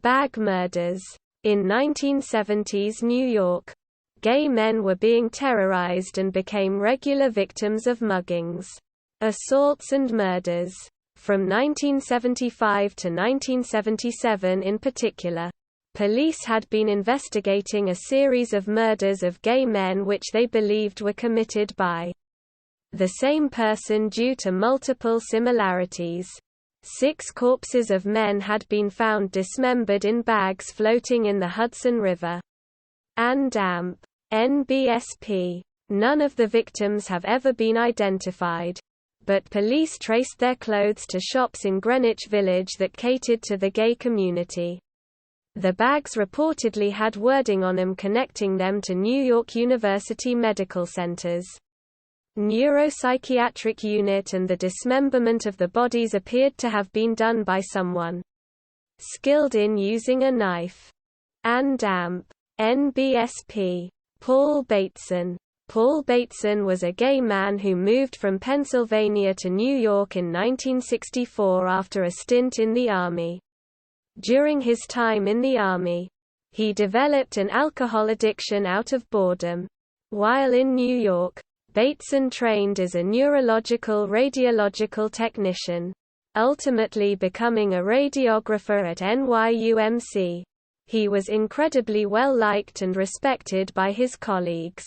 Bag murders. In 1970s New York, gay men were being terrorized and became regular victims of muggings, assaults and murders. From 1975 to 1977 in particular, police had been investigating a series of murders of gay men which they believed were committed by the same person due to multiple similarities. 6 corpses of men had been found dismembered in bags floating in the Hudson River. Andamp. NBSP. None of the victims have ever been identified, but police traced their clothes to shops in Greenwich Village that catered to the gay community. The bags reportedly had wording on them connecting them to New York University medical centers. Neuropsychiatric unit, and the dismemberment of the bodies appeared to have been done by someone skilled in using a knife. Andamp. NBSP. Paul Bateson. Paul Bateson was a gay man who moved from Pennsylvania to New York in 1964 after a stint in the Army. During his time in the Army, he developed an alcohol addiction out of boredom. While in New York, Bateson trained as a neurological radiological technician, ultimately becoming a radiographer at NYUMC. He was incredibly well liked and respected by his colleagues.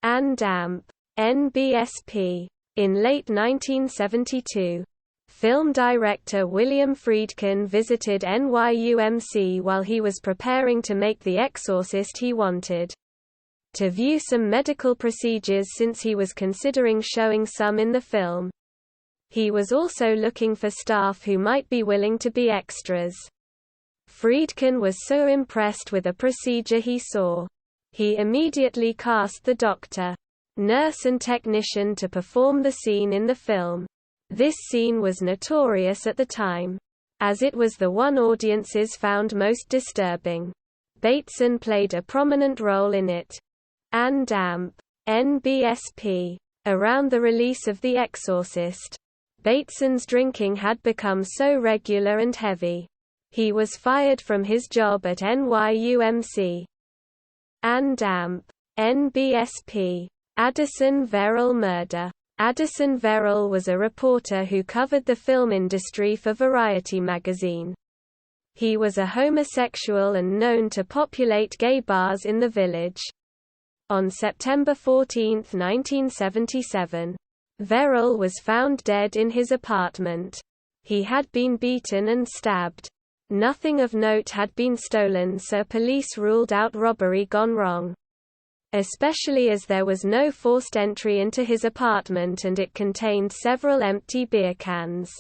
Andamp. NBSP. In late 1972, film director William Friedkin visited NYUMC while he was preparing to make The Exorcist. He wanted to view some medical procedures since he was considering showing some in the film. He was also looking for staff who might be willing to be extras. Friedkin was so impressed with a procedure he saw, he immediately cast the doctor, nurse and technician to perform the scene in the film. This scene was notorious at the time, as it was the one audiences found most disturbing. Bateson played a prominent role in it. Andamp. NBSP. Around the release of The Exorcist, Bateson's drinking had become so regular and heavy, he was fired from his job at NYUMC. Andamp. NBSP. Addison Verrell murder. Addison Verrell was a reporter who covered the film industry for Variety magazine. He was a homosexual and known to populate gay bars in the Village. On September 14, 1977, Verrell was found dead in his apartment. He had been beaten and stabbed. Nothing of note had been stolen, so police ruled out robbery gone wrong, especially as there was no forced entry into his apartment and it contained several empty beer cans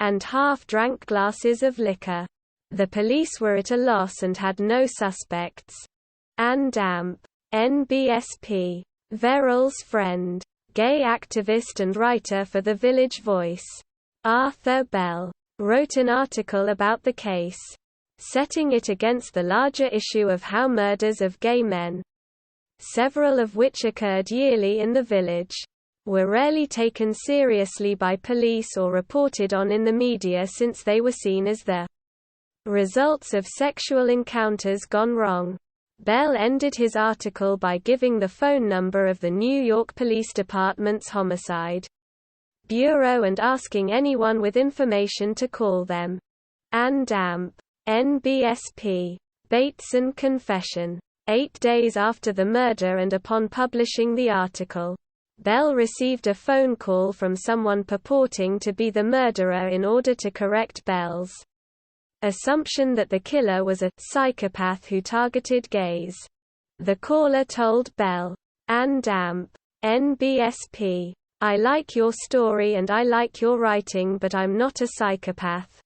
and half-drank glasses of liquor. The police were at a loss and had no suspects. Andamp. NBSP. Verrell's friend, gay activist and writer for The Village Voice, Arthur Bell, wrote an article about the case, setting it against the larger issue of how murders of gay men, several of which occurred yearly in the Village, were rarely taken seriously by police or reported on in the media since they were seen as the results of sexual encounters gone wrong. Bell ended his article by giving the phone number of the New York Police Department's Homicide Bureau and asking anyone with information to call them. Andamp. NBSP. Bateson confession. 8 days after the murder and upon publishing the article, Bell received a phone call from someone purporting to be the murderer in order to correct Bell's assumption that the killer was a psychopath who targeted gays. The caller told Bell, Andamp. NBSP. I like your story and I like your writing, but I'm not a psychopath.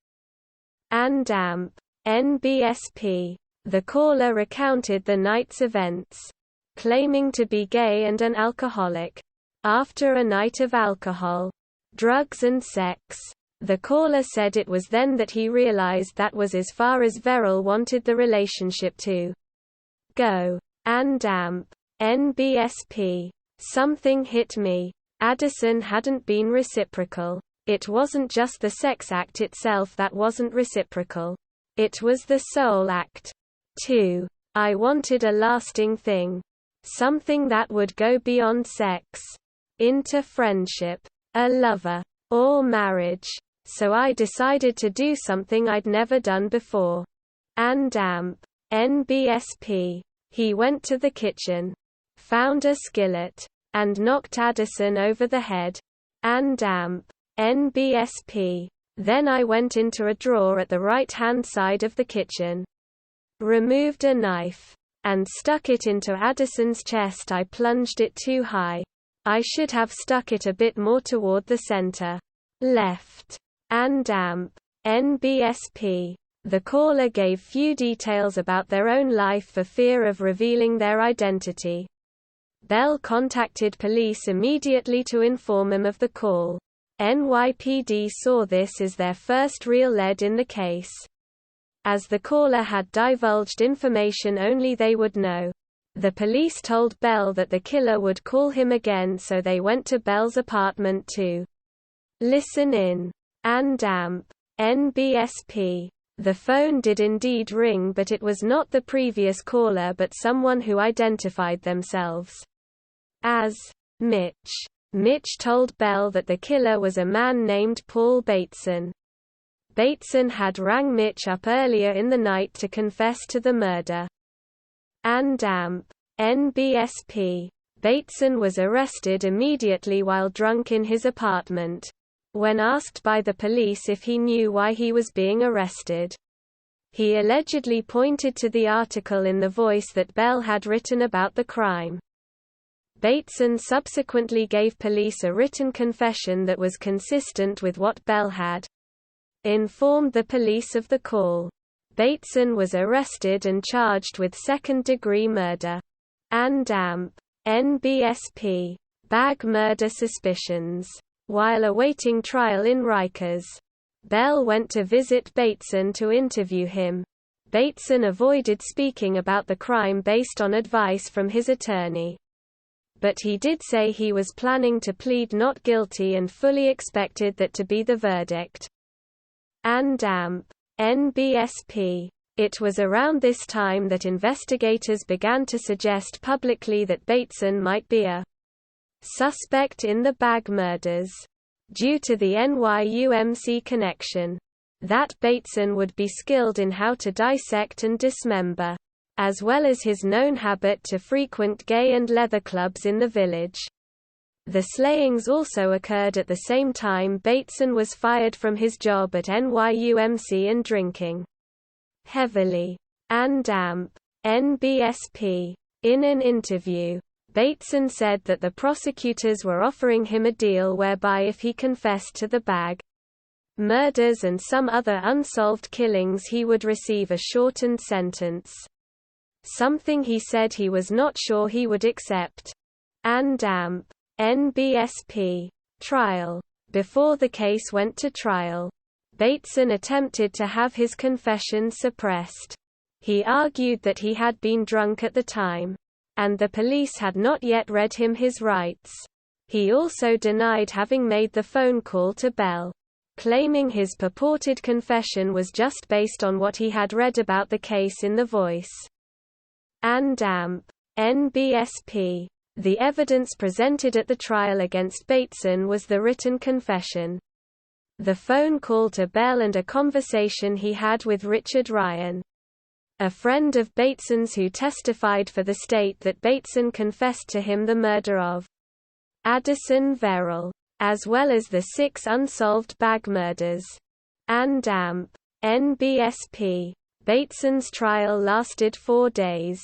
Andamp. NBSP. The caller recounted the night's events, claiming to be gay and an alcoholic. After a night of alcohol, drugs and sex, the caller said it was then that he realized that was as far as Verrell wanted the relationship to go. Andamp. NBSP. Something hit me. Addison hadn't been reciprocal. It wasn't just the sex act itself that wasn't reciprocal. It was the sole act. 2. I wanted a lasting thing. Something that would go beyond sex. Into friendship. A lover. Or marriage. So I decided to do something I'd never done before. And amp. NBSP. He went to the kitchen. Found a skillet. And knocked Addison over the head. And amp. NBSP. Then I went into a drawer at the right-hand side of the kitchen. Removed a knife. And stuck it into Addison's chest. I plunged it too high. I should have stuck it a bit more toward the center. Left. And amp. NBSP. The caller gave few details about their own life for fear of revealing their identity. Bell contacted police immediately to inform them of the call. NYPD saw this as their first real lead in the case. As the caller had divulged information only they would know. The police told Bell that the killer would call him again, so they went to Bell's apartment to listen in. And amp. NBSP. The phone did indeed ring, but it was not the previous caller but someone who identified themselves as Mitch. Mitch told Bell that the killer was a man named Paul Bateson. Bateson had rang Mitch up earlier in the night to confess to the murder. And amp. NBSP. Bateson was arrested immediately while drunk in his apartment. When asked by the police if he knew why he was being arrested, he allegedly pointed to the article in The Voice that Bell had written about the crime. Bateson subsequently gave police a written confession that was consistent with what Bell had informed the police of the call. Bateson was arrested and charged with second-degree murder. And amp. NBSP. Bag murder suspicions. While awaiting trial in Rikers, Bell went to visit Bateson to interview him. Bateson avoided speaking about the crime based on advice from his attorney. But he did say he was planning to plead not guilty and fully expected that to be the verdict. And amp. NBSP. It was around this time that investigators began to suggest publicly that Bateson might be a suspect in the Bag murders. Due to the NYUMC connection. That Bateson would be skilled in how to dissect and dismember, as well as his known habit to frequent gay and leather clubs in the village. The slayings also occurred at the same time Bateson was fired from his job at NYUMC and drinking heavily. And amp. NBSP. In an interview, Bateson said that the prosecutors were offering him a deal whereby if he confessed to the Bag murders and some other unsolved killings he would receive a shortened sentence. Something he said he was not sure he would accept. And amp. NBSP. Trial. Before the case went to trial, Bateson attempted to have his confession suppressed. He argued that he had been drunk at the time, and the police had not yet read him his rights. He also denied having made the phone call to Bell, claiming his purported confession was just based on what he had read about the case in The Voice. And amp. NBSP. The evidence presented at the trial against Bateson was the written confession, the phone call to Bell and a conversation he had with Richard Ryan, a friend of Bateson's who testified for the state that Bateson confessed to him the murder of Addison Verrell, as well as the 6 unsolved Bag murders. And amp. NBSP. Bateson's trial lasted 4 days.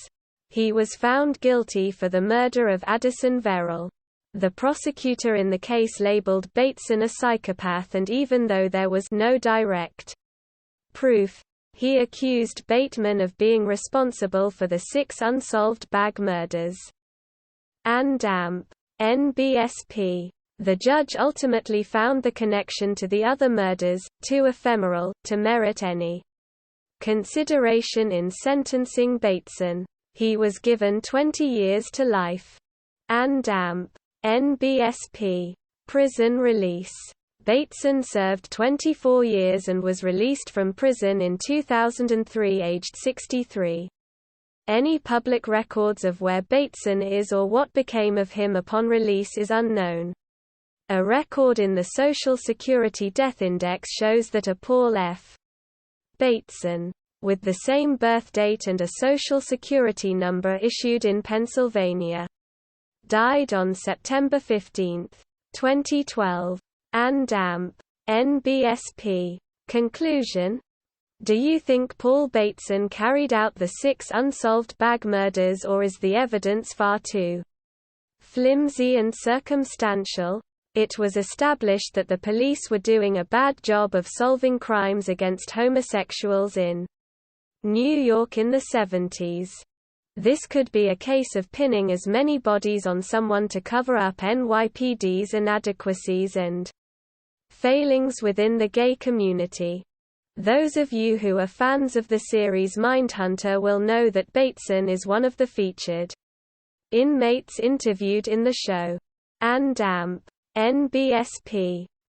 He was found guilty for the murder of Addison Verrell. The prosecutor in the case labeled Bateson a psychopath, and even though there was no direct proof, he accused Bateman of being responsible for the 6 unsolved Bag murders. And amp. NBSP. The judge ultimately found the connection to the other murders, too ephemeral, to merit any consideration in sentencing Bateson. He was given 20 years to life. And amp. NBSP. Prison release. Bateson served 24 years and was released from prison in 2003 aged 63. Any public records of where Bateson is or what became of him upon release is unknown. A record in the Social Security Death Index shows that a Paul F. Bateson, with the same birth date and a Social Security number issued in Pennsylvania, died on September 15, 2012. And Amp. NBSP. Conclusion: do you think Paul Bateson carried out the 6 unsolved bag murders, or is the evidence far too flimsy and circumstantial? It was established that the police were doing a bad job of solving crimes against homosexuals in New York in the 70s. This could be a case of pinning as many bodies on someone to cover up NYPD's inadequacies and failings within the gay community. Those of you who are fans of the series Mindhunter will know that Bateson is one of the featured inmates interviewed in the show. And Amp. NBSP.